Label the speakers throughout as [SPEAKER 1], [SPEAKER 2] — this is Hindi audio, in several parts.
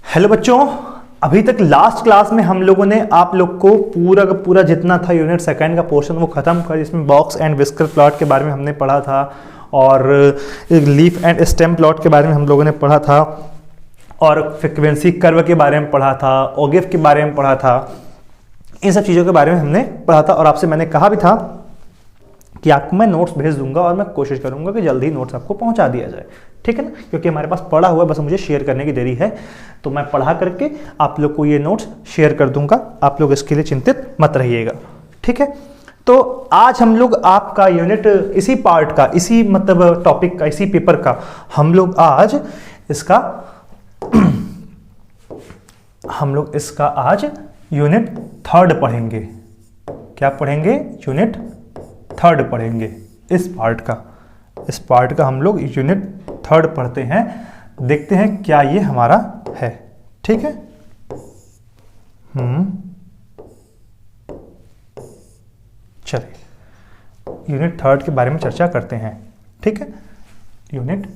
[SPEAKER 1] हेलो बच्चों, अभी तक लास्ट क्लास में हम लोगों ने आप लोग को पूरा का पूरा जितना था यूनिट सेकंड का पोर्शन वो खत्म कर, जिसमें बॉक्स एंड विस्कर प्लॉट के बारे में हमने पढ़ा था और लीफ एंड स्टेम प्लॉट के बारे में हम लोगों ने पढ़ा था और फ्रीक्वेंसी कर्व के बारे में पढ़ा था, ओगिफ के बारे में पढ़ा था। इन सब चीज़ों के बारे में हमने पढ़ा था और आपसे मैंने कहा भी था कि आपको मैं नोट्स भेज दूंगा और मैं कोशिश करूंगा कि जल्दी ही नोट्स आपको पहुंचा दिया जाए, ठीक है ना, क्योंकि हमारे पास पढ़ा हुआ है, बस मुझे शेयर करने की देरी है। तो मैं पढ़ा करके आप लोग को ये नोट्स शेयर कर दूंगा, आप लोग इसके लिए चिंतित मत रहिएगा, ठीक है। तो आज हम लोग आपका यूनिट इसी पार्ट का, इसी मतलब टॉपिक का, इसी पेपर का हम लोग आज इसका आज यूनिट थर्ड पढ़ेंगे। क्या पढ़ेंगे? यूनिट थर्ड पढ़ेंगे। इस पार्ट का हम लोग यूनिट थर्ड पढ़ते हैं, देखते हैं क्या ये हमारा है, ठीक है। चलिए यूनिट थर्ड के बारे में चर्चा करते हैं, ठीक है। Unit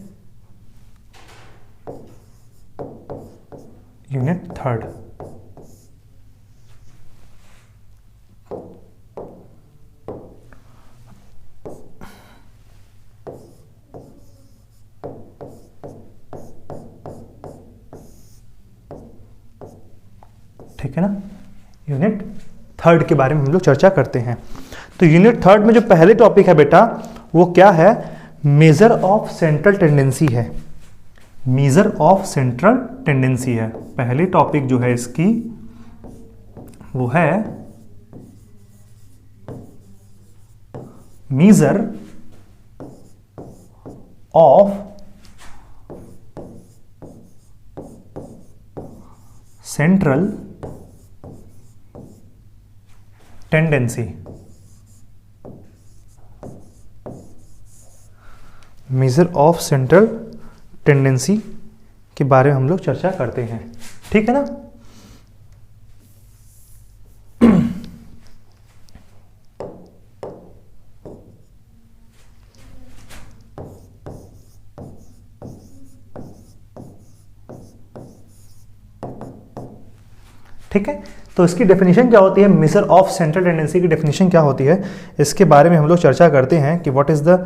[SPEAKER 1] third. ठीक है ना, यूनिट थर्ड के बारे में हम लोग चर्चा करते हैं। तो यूनिट थर्ड में जो पहले टॉपिक है बेटा वो क्या है? मेजर ऑफ सेंट्रल टेंडेंसी है। मेजर ऑफ सेंट्रल टेंडेंसी है पहली टॉपिक जो है इसकी, वो है major of central tendency. Major of central tendency के बारे में हम लोग चर्चा करते हैं, ठीक है ना। ठीक है, तो इसकी डेफिनेशन क्या होती है? मेजर ऑफ सेंट्रल टेंडेंसी की डेफिनेशन क्या होती है, इसके बारे में हम लोग चर्चा करते हैं कि what is the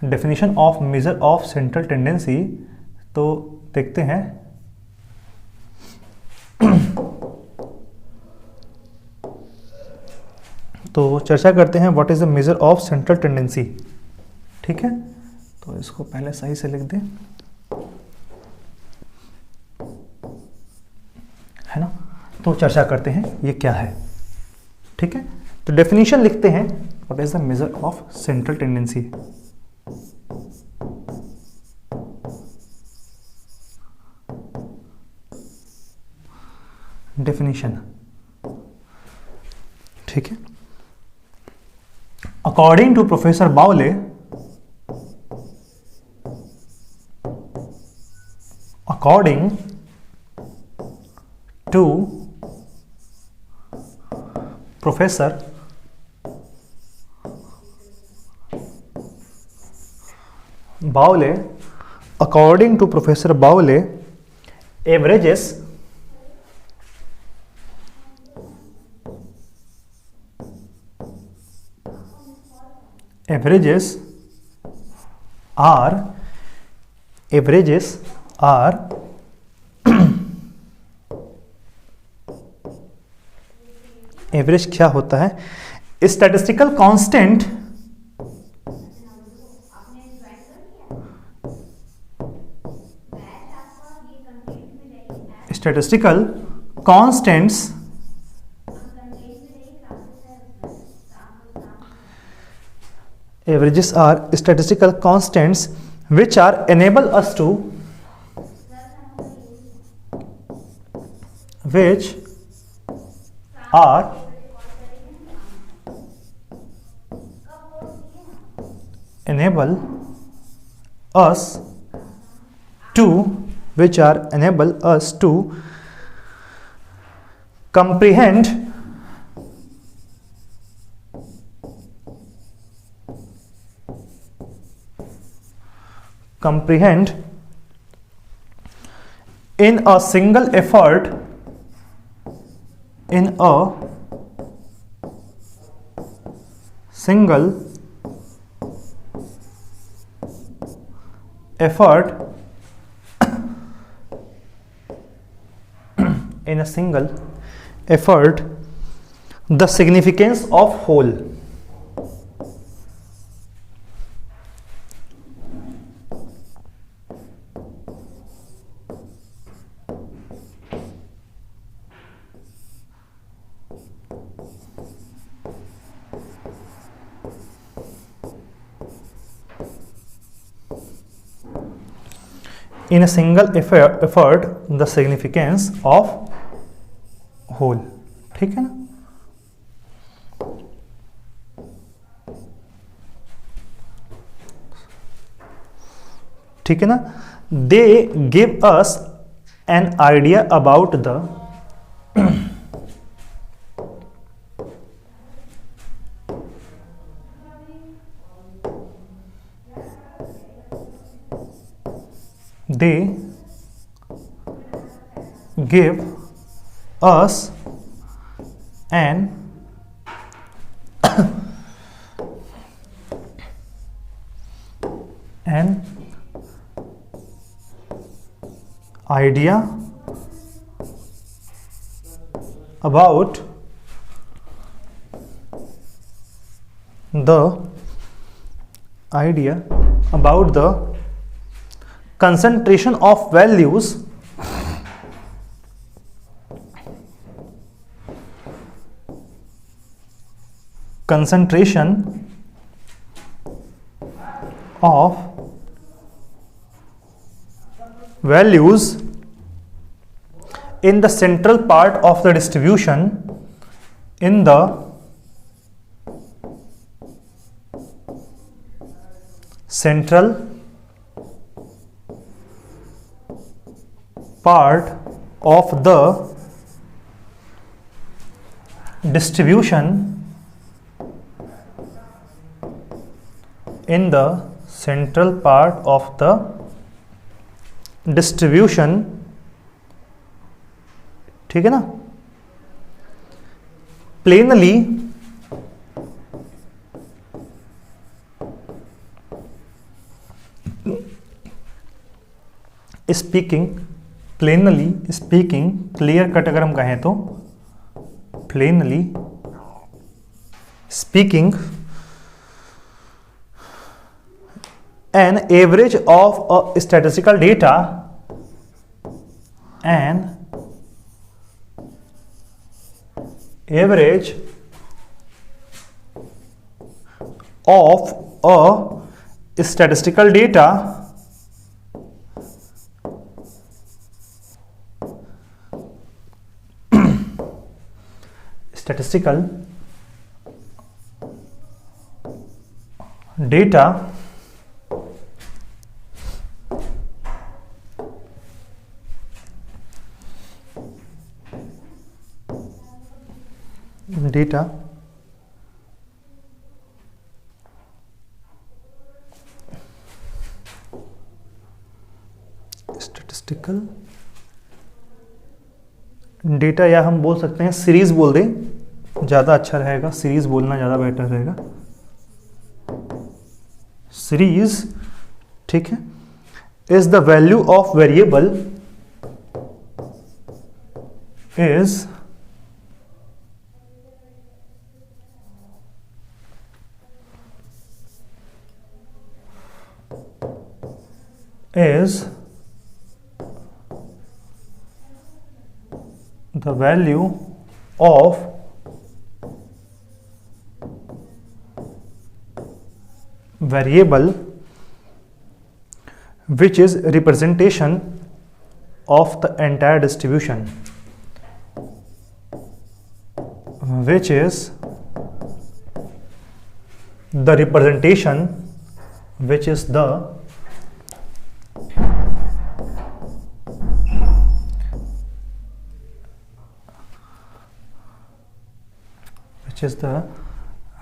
[SPEAKER 1] definition of major of central tendency. तो देखते हैं। तो चर्चा करते हैं what is the measure of central tendency, ठीक है। तो इसको पहले सही से लिख दें, है ना। तो चर्चा करते हैं ये क्या है, ठीक है। तो डेफिनेशन लिखते हैं, what is the measure of central tendency. Definition, ठीक है। According to professor Bowley, according to professor Bowley, according to professor Bowley, averages are average क्या होता है? Statistical constant, statistical constants averages are statistical constants which are enable us to which are enable us to which are enable us to comprehend in a single effort, in a single effort, in a single effort, the significance of whole. In a single effort, the significance of whole. ठीक है ना? ठीक है ना? They give us an idea about the they give us an idea about the concentration of values in the central part of the distribution, in the central part of the distribution, in the central part of the distribution. ठीक है ना? Plainly speaking, क्लियर कट अगर हम कहें तो plainly speaking, an average of a statistical data, an average of a statistical data statistical data, या हम बोल सकते हैं सीरीज बोल दें, ज़्यादा अच्छा रहेगा, सीरीज बोलना ज़्यादा बेटर रहेगा, सीरीज, ठीक है, is the value of variable is the value of variable which is representation of the entire distribution, which is the representation, which is the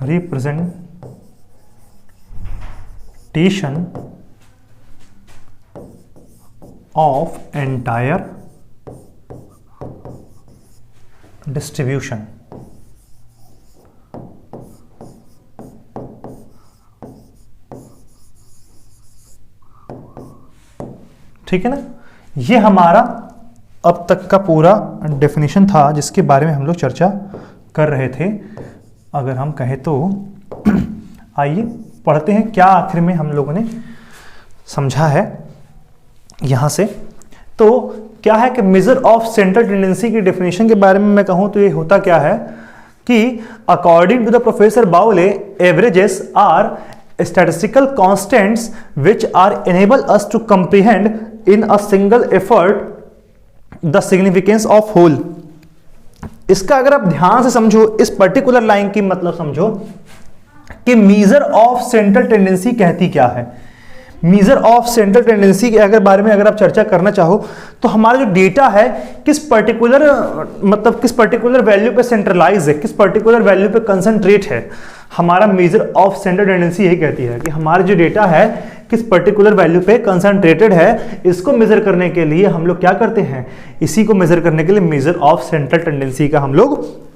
[SPEAKER 1] representation of entire distribution. ठीक है ना, ये हमारा अब तक का पूरा डेफिनेशन था जिसके बारे में हम लोग चर्चा कर रहे थे। अगर हम कहें तो आइए पढ़ते हैं क्या आखिर में हम लोगों ने समझा है यहां से। तो क्या है कि मेजर ऑफ सेंट्रल टेंडेंसी की डेफिनेशन के बारे में मैं कहूं तो ये होता क्या है कि according to the professor Bowley, averages are statistical constants which are enable us to comprehend in a single effort the significance of whole। इसका अगर आप ध्यान से समझो, इस पर्टिकुलर लाइन की मतलब समझो कि मीजर ऑफ सेंट्रल टेंडेंसी कहती क्या है। मीजर ऑफ सेंट्रल टेंडेंसी के अगर बारे में अगर आप चर्चा करना चाहो तो हमारा जो डेटा है किस पर्टिकुलर वैल्यू पे सेंट्रलाइज है, किस पर्टिकुलर वैल्यू पे कंसंट्रेट है। हमारा मेजर ऑफ सेंट्रल टेंडेंसी यही कहती है कि हमारा जो डेटा है किस पर्टिकुलर वैल्यू पे कंसंट्रेटेड है। इसको मेजर करने के लिए हम लोग क्या करते हैं, इसी को मेजर करने के लिए मेजर ऑफ सेंट्रल टेंडेंसी का हम लोग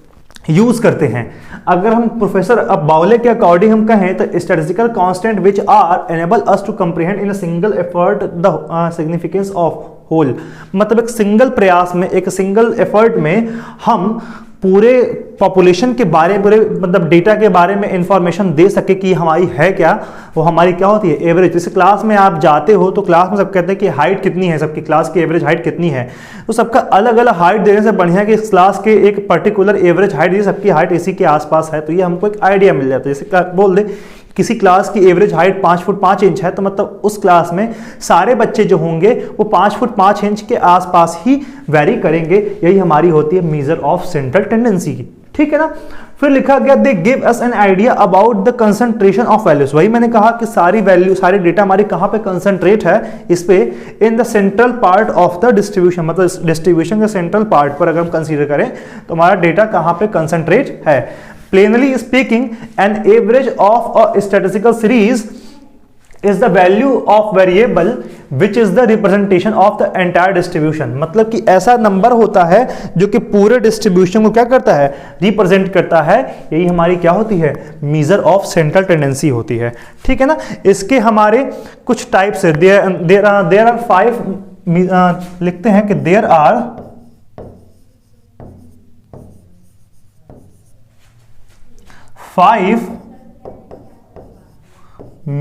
[SPEAKER 1] यूज करते हैं। अगर हम प्रोफेसर अब बाउले के अकॉर्डिंग हम कहें तो statistical constant which are enable us to comprehend in a single effort the significance of whole. मतलब एक सिंगल प्रयास में, एक सिंगल एफर्ट में हम पूरे पॉपुलेशन के बारे में, मतलब डेटा के बारे में इंफॉर्मेशन दे सके कि हमारी है क्या, वो हमारी क्या होती है, एवरेज। जैसे क्लास में आप जाते हो तो क्लास में सब कहते हैं कि हाइट कितनी है, सबकी क्लास की एवरेज हाइट कितनी है। तो सबका अलग अलग हाइट देने से बढ़िया कि इस क्लास के एक पर्टिकुलर एवरेज हाइट, ये सबकी हाइट इसी के आसपास है, तो ये हमको एक आइडिया मिल जाता है। जैसे बोल दे किसी क्लास की एवरेज हाइट 5 फुट 5 इंच है, तो मतलब उस क्लास में सारे बच्चे जो होंगे वो 5 फुट 5 इंच के आसपास ही वेरी करेंगे। यही हमारी होती है मेजर ऑफ सेंट्रल टेंडेंसी की। ठीक है ना। फिर लिखा गया they give us an idea about the concentration of values. वही मैंने कहा कि सारी वैल्यू, सारी डेटा हमारी कहां पे कंसंट्रेट है, इस पे in the central part of the distribution. मतलब डिस्ट्रीब्यूशन के सेंट्रल पार्ट पर अगर हम कंसीडर करें तो हमारा डेटा कहां पे कंसंट्रेट है। Plainly speaking, an average of a statistical series is the value of variable which is the representation of the entire distribution। मतलब कि ऐसा नंबर होता है जो कि पूरे डिस्ट्रीब्यूशन को क्या करता है, रिप्रेजेंट करता है। यही हमारी क्या होती है, मेजर ऑफ सेंट्रल टेंडेंसी होती है। ठीक है ना। इसके हमारे कुछ टाइप्स है। देयर आर 5, लिखते हैं कि there are 5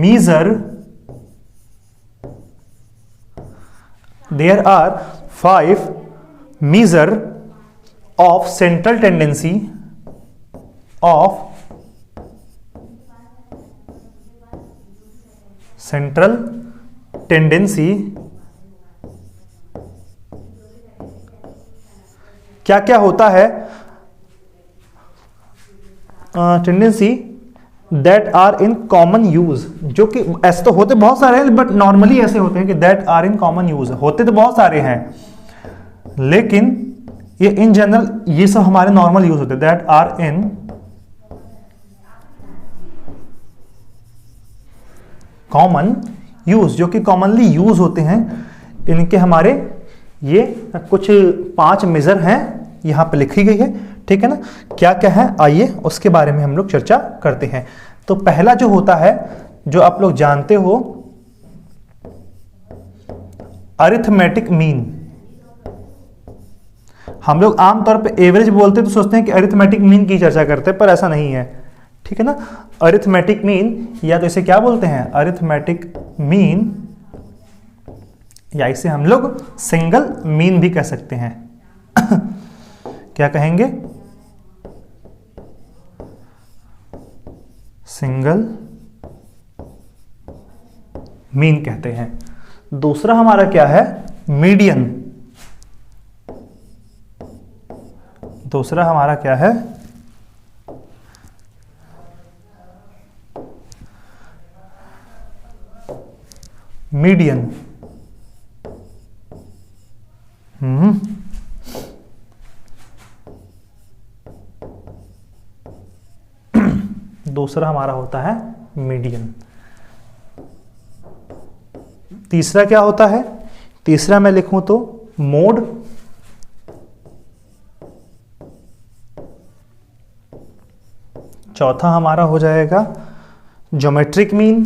[SPEAKER 1] measure, there are 5 measure of central tendency of central tendency। क्या क्या होता है tendency that are in common use, जो कि ऐसे तो होते बहुत सारे हैं बट नॉर्मली ऐसे होते हैं कि that are in common use. होते तो बहुत सारे हैं लेकिन ये इन जनरल ये सब हमारे नॉर्मल यूज होते हैं। That are in common use, जो कि कॉमनली यूज होते हैं। इनके हमारे ये कुछ 5 मेजर हैं, यहां पे लिखी गई है। ठीक है ना। क्या क्या है आइए उसके बारे में हम लोग चर्चा करते हैं। तो पहला जो होता है, जो आप लोग जानते हो, अरिथमेटिक मीन। हम लोग आमतौर पे एवरेज बोलते हैं तो सोचते हैं कि अरिथमेटिक मीन की चर्चा करते हैं, पर ऐसा नहीं है। ठीक है ना। अरिथमेटिक मीन, या तो इसे क्या बोलते हैं, अरिथमेटिक मीन, या इसे हम लोग सिंगल मीन भी कह सकते हैं। क्या कहेंगे, सिंगल मीन कहते हैं। दूसरा हमारा क्या है, मीडियन। दूसरा हमारा क्या है, मीडियन। दूसरा हमारा होता है मीडियन। तीसरा क्या होता है, तीसरा मैं लिखूं तो मोड। चौथा हमारा हो जाएगा ज्योमेट्रिक मीन।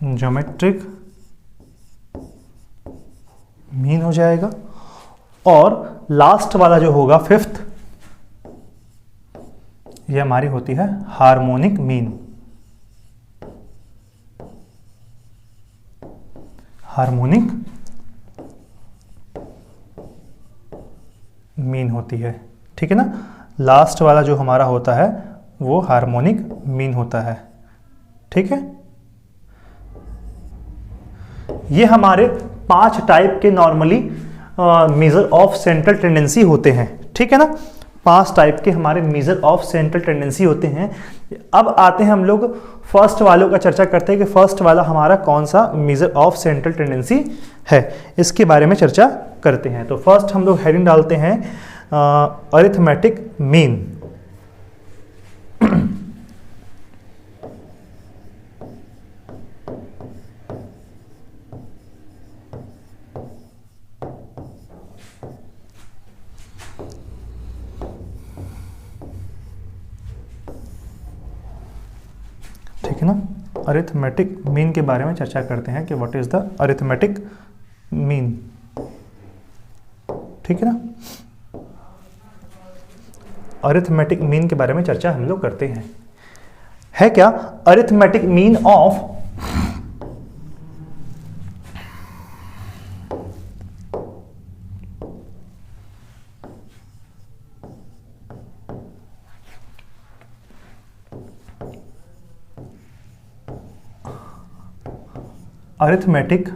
[SPEAKER 1] ज्योमेट्रिक मीन हो जाएगा। और लास्ट वाला जो होगा फिफ्थ, ये हमारी होती है हार्मोनिक मीन। हार्मोनिक मीन होती है, ठीक है ना। लास्ट वाला जो हमारा होता है वो हार्मोनिक मीन होता है, ठीक है। ये हमारे 5 टाइप के normally major of central tendency होते हैं, ठीक है ना। 5 टाइप के हमारे मेजर ऑफ सेंट्रल टेंडेंसी होते हैं। अब आते हैं हम लोग फर्स्ट वालों का चर्चा करते हैं कि फर्स्ट वाला हमारा कौन सा मेजर ऑफ सेंट्रल टेंडेंसी है, इसके बारे में चर्चा करते हैं। तो फर्स्ट हम लोग हेडिंग डालते हैं अरिथमेटिक मीन। ठीक है ना। अरिथमेटिक मीन के बारे में चर्चा करते हैं कि what is the arithmetic mean, ठीक है ना। अरिथमेटिक मीन के बारे में चर्चा हम लोग करते हैं। है क्या arithmetic mean of arithmetic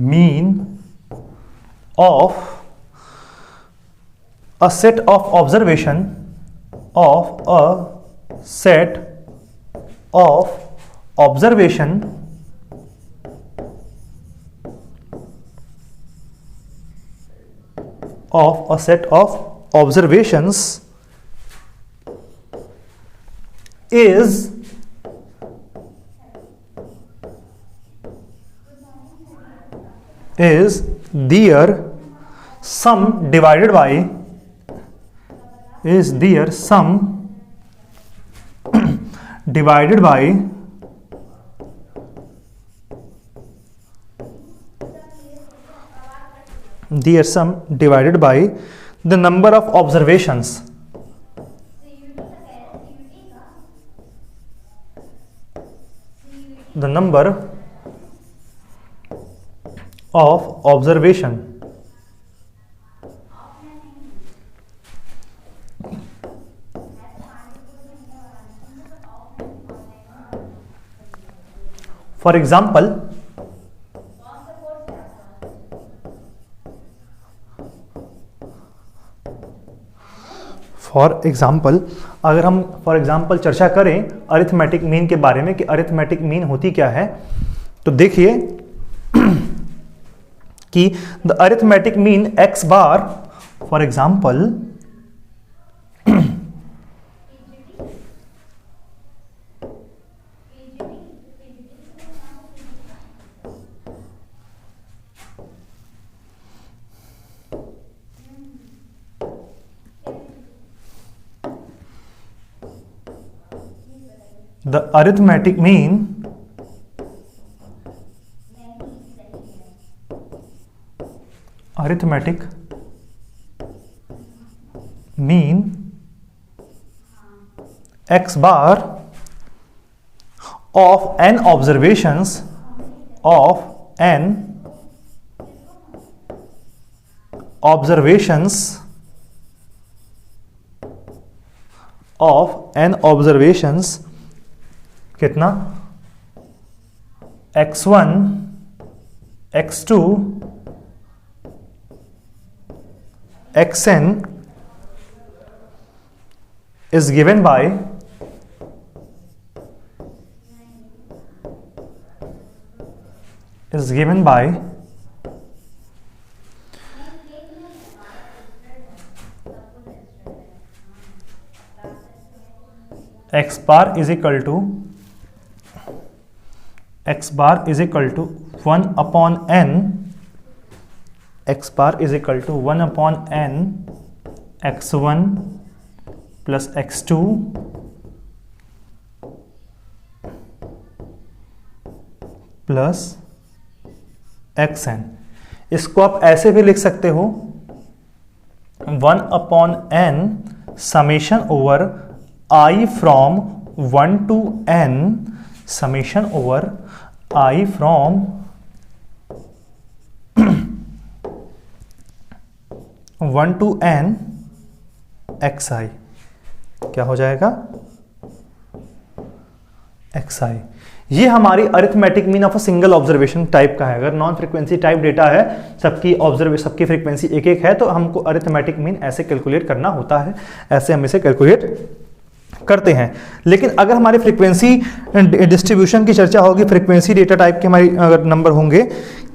[SPEAKER 1] mean of a set of observation of a set of observation of a set of observations is their sum divided by divided by their sum divided by the number of observations of observation for example अगर हम फॉर एग्जाम्पल चर्चा करें अरिथमेटिक मीन के बारे में कि अरिथमेटिक मीन होती क्या है, तो देखिए कि the arithmetic mean x bar for example the arithmetic mean x bar of n observations कितना x1 x2 xn is given by x bar is equal to 1 upon n x bar is equal to 1/n x1 plus x2 plus xn। इसको आप ऐसे भी लिख सकते हो 1/n summation over i from 1 to n summation over i from 1 to n xi। क्या हो जाएगा? xi। ये हमारी arithmetic mean of a single observation type का है। अगर नॉन फ्रीक्वेंसी टाइप डेटा है, सबकी फ्रीक्वेंसी एक एक है, तो हमको अरिथमेटिक मीन ऐसे कैलकुलेट करना होता है, ऐसे हम इसे कैलकुलेट करते हैं। लेकिन अगर हमारी फ्रीक्वेंसी डिस्ट्रीब्यूशन की चर्चा होगी, फ्रीक्वेंसी डेटा टाइप के हमारी अगर नंबर होंगे,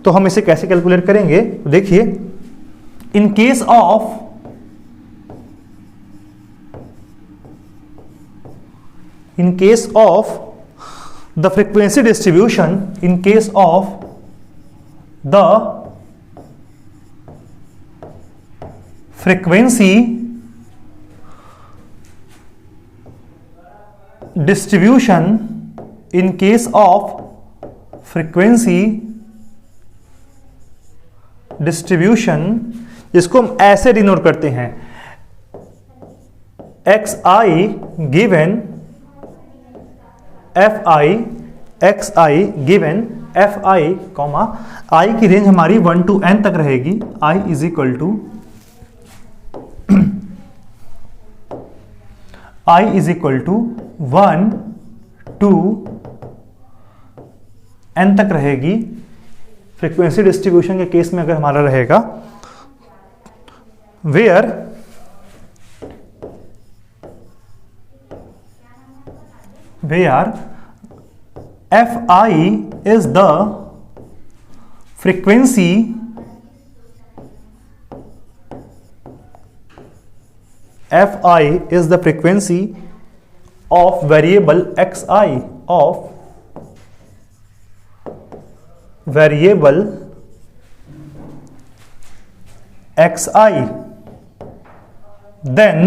[SPEAKER 1] तो हम इसे कैसे कैलकुलेट करेंगे? देखिए, in case of the frequency distribution, in case of the frequency distribution, in case of frequency distribution, जिसको हम ऐसे डिनोट करते हैं xi given fi, xi given fi, i की रेंज हमारी 1 to n तक रहेगी। i is equal to i is equal to 1 to n तक रहेगी। फ्रीक्वेंसी डिस्ट्रीब्यूशन के केस में अगर हमारा रहेगा where fi is the frequency of variable xi, of variable xi, then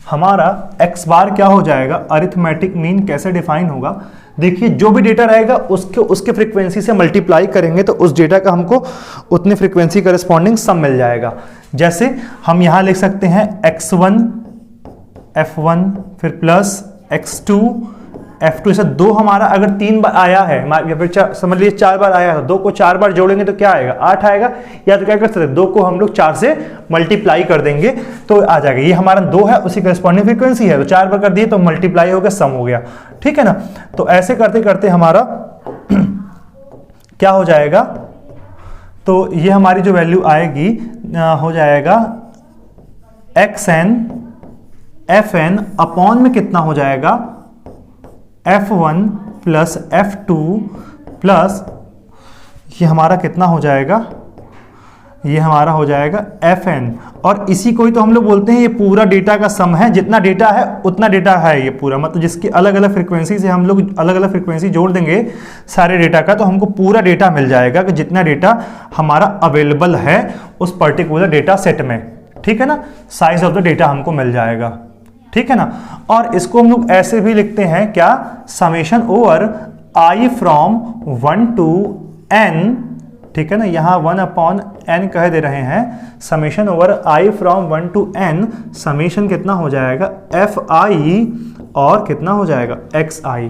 [SPEAKER 1] हमारा x बार क्या हो जाएगा? अरिथमेटिक मीन कैसे डिफाइन होगा? देखिए, जो भी डेटा रहेगा उसके फ्रीक्वेंसी से मल्टीप्लाई करेंगे तो उस डेटा का हमको उतनी फ्रीक्वेंसी करस्पॉन्डिंग सम मिल जाएगा। जैसे हम यहां लिख सकते हैं x1 f1 फिर प्लस x2 f2, ऐसा दो हमारा अगर 3 बार आया है या फिर समझ लीजिए 4 बार आया है, 2 को 4 बार जोड़ेंगे तो क्या आएगा? 8 आएगा। या तो क्या कर सकते हैं, 2 को हम लोग 4 से मल्टीप्लाई कर देंगे तो आ जाएगा। ये हमारा 2 है, उसी करस्पॉन्डिंग फ्रीक्वेंसी है, तो 4 बार कर दिए तो मल्टीप्लाई हो गया, सम हो गया। ठीक है ना? तो ऐसे करते करते हमारा क्या हो जाएगा? तो ये हमारी जो वैल्यू आएगी हो जाएगा xn fn अपॉन में कितना हो जाएगा? f1 प्लस f2 प्लस ये हमारा कितना हो जाएगा? ये हमारा हो जाएगा fn। और इसी को ही तो हम लोग बोलते हैं ये पूरा डेटा का सम है। जितना डेटा है उतना डेटा है ये पूरा, मतलब जिसकी अलग अलग फ्रीक्वेंसी से हम लोग अलग अलग फ्रीक्वेंसी जोड़ देंगे सारे डेटा का, तो हमको पूरा डेटा मिल जाएगा कि जितना डेटा हमारा अवेलेबल है उस पर्टिकुलर डेटा सेट में। ठीक है ना? साइज ऑफ द डेटा हमको मिल जाएगा। ठीक है ना? और इसको हम लोग ऐसे भी लिखते हैं क्या? Summation over i from 1 to n। ठीक है ना? यहां 1/n कह दे रहे हैं। Summation over i from 1 to n, summation कितना हो जाएगा? fi और कितना हो जाएगा? xi।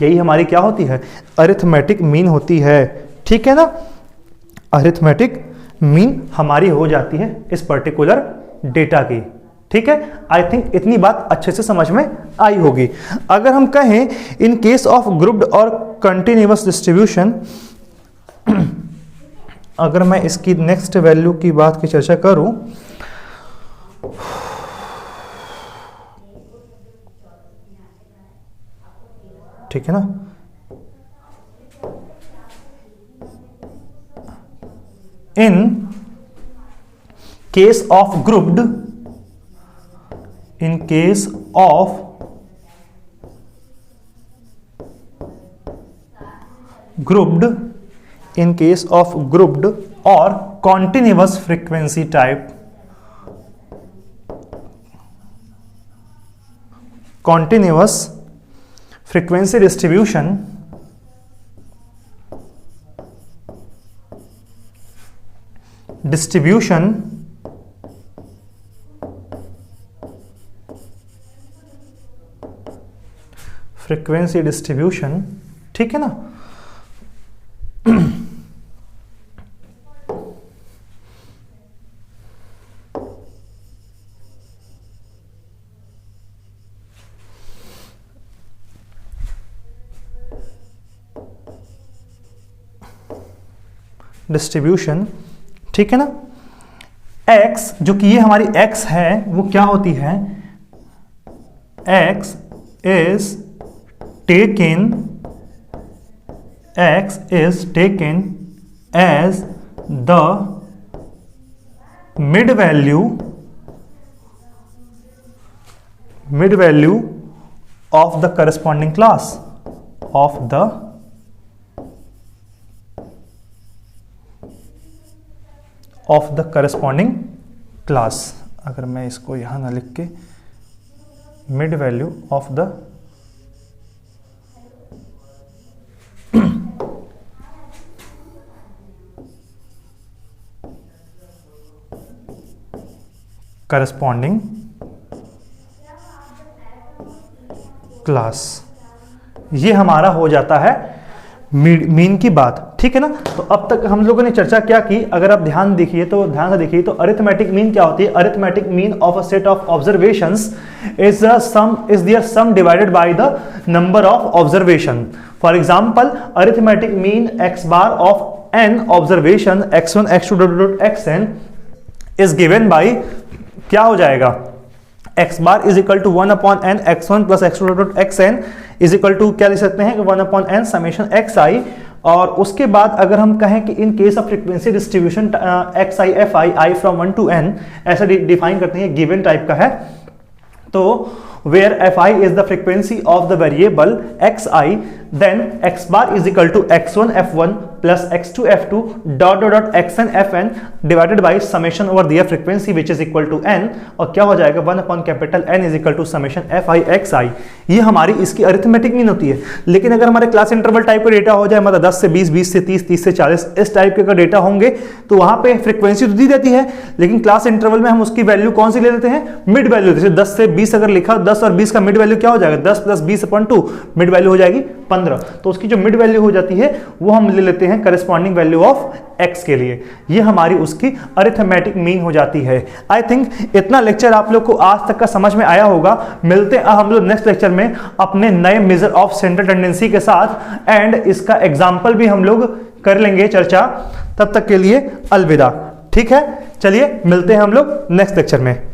[SPEAKER 1] यही हमारी क्या होती है? अरिथमेटिक मीन होती है। ठीक है ना? अरिथमेटिक मीन हमारी हो जाती है इस पर्टिकुलर डेटा की। ठीक है? आई थिंक इतनी बात अच्छे से समझ में आई होगी। अगर हम कहें इन केस ऑफ ग्रुप्ड और कंटिन्यूअस डिस्ट्रीब्यूशन, अगर मैं इसकी नेक्स्ट वैल्यू की बात की चर्चा करूं, ठीक है ना? In case of grouped, in case of grouped, in case of grouped or continuous frequency type, continuous frequency distribution frequency distribution, ठीक है ना। डिस्ट्रीब्यूशन, ठीक है ना। x जो कि ये हमारी x है वो क्या होती है, x is taken as the mid value of the corresponding class of the corresponding class। अगर मैं इसको यहां ना लिख के mid value of the corresponding class, ये हमारा हो जाता है मीन की बात, ठीक है ना। तो अब तक हम लोगों ने चर्चा क्या की, अगर आप ध्यान से देखिए तो अरिथमेटिक मीन क्या होती है। Arithmetic mean of a set of observations is their sum divided by the number of observation. For example arithmetic mean x bar of n observation x1 x2 xn is given by, क्या हो जाएगा, x bar is equal to 1/n x1 plus x2 xn is equal to क्या लिख सकते हैं, 1/n समेशन xi। और उसके बाद अगर हम कहें कि in case of frequency distribution xi fi i from 1 to n ऐसा डिफाइन करते हैं, गिवन टाइप का है। तो where fi is the frequency of the variable xi, then x bar is equal to x1 f1 plus x2 f2 dot xn fn divided by summation over their frequency which is equal to n, और क्या हो जाएगा 1/N is equal to summation fi xi। ये हमारी इसकी अरिथमेटिक मीन होती है। लेकिन अगर हमारे क्लास इंटरवल टाइप का डेटा हो जाए, मतलब 10 से 20, 20 से 30, 30 से 40 इस टाइप के डेटा होंगे, तो वहां पे फ्रीक्वेंसी तो दी जाती है, लेकिन क्लास इंटरवल में हम उसकी वैल्यू कौन सी ले लेते हैं, मिड वैल्यू। जैसे 10 से 20 अगर लिखा, 10 और 20 का मिड वैल्यू क्या हो जाएगा, 10 प्लस 20/2 मिड वैल्यू हो जाएगी 15। तो उसकी जो मिड वैल्यू हो जाती है वो हम ले लेते हैं करस्पॉन्डिंग वैल्यू ऑफ x के लिए, ये हमारी उसकी अरिथमेटिक मीन हो जाती है। आई थिंक इतना लेक्चर आप लोग को आज तक का समझ में आया होगा। मिलते हैं हम लोग नेक्स्ट लेक्चर में अपने नए मेजर ऑफ सेंट्रल टेंडेंसी के साथ, एंड इसका एग्जाम्पल भी हम लोग कर लेंगे चर्चा। तब तक के लिए अलविदा, ठीक है। चलिए मिलते हैं हम लोग नेक्स्ट लेक्चर में।